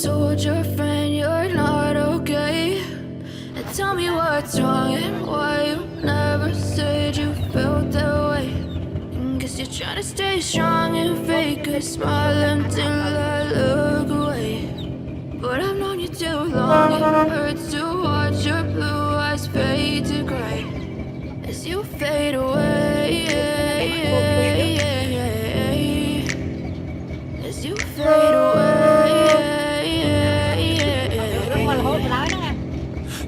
told your friend you're not okay? And tell me what's wrong and why you never said you felt that way. And guess you're trying to stay strong and fake a smile until I look away. But I've known you too long, it hurts to watch your blue eyes fade to gray as you fade away, as you fade away.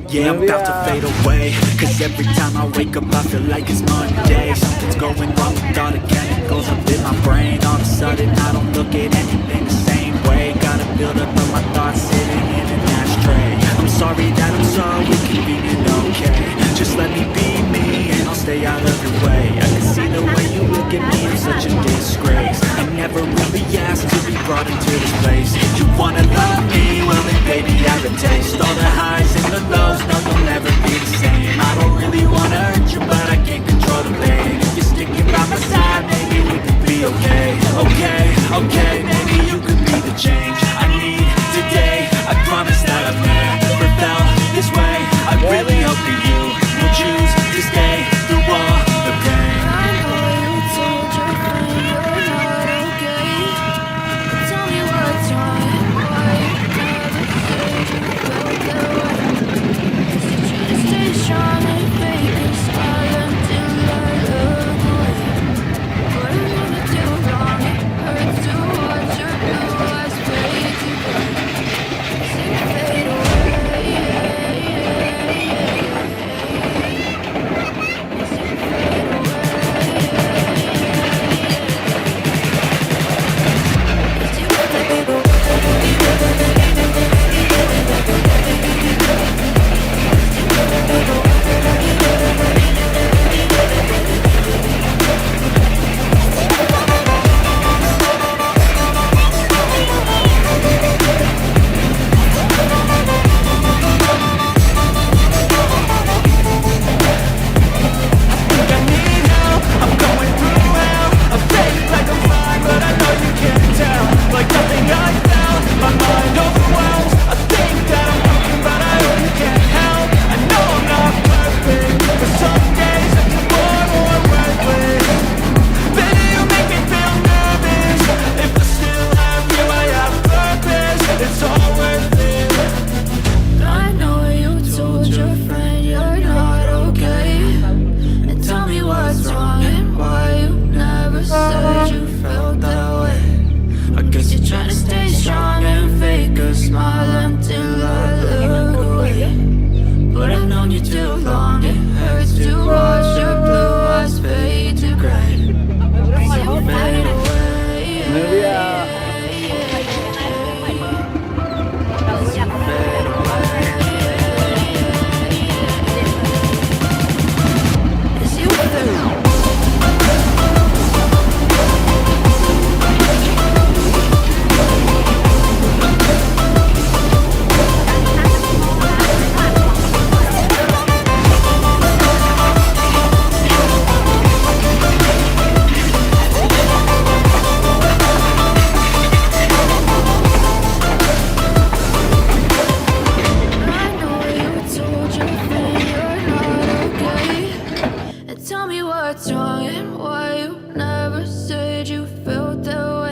Yeah, I'm about to fade away, cause every time I wake up I feel like it's Monday. Something's going wrong with all the chemicals up in my brain. All of a sudden I don't look at anything the same way. Gotta build up of my thoughts sitting in an ashtray. I'm sorry that I'm so inconvenient, okay? Just let me be me and I'll stay out of your way. I can see the way you look at me, I'm such a disgrace. I never really asked to be brought into this place. You wanna love me? Well then baby have a taste. All the highs and the lows, no you'll never be the same. I don't really wanna hurt you but I can't control the pain. If you're sticking by my side, maybe we could be okay. Okay, okay, maybe you could be the change I need today. I promise that I've never felt this way. I really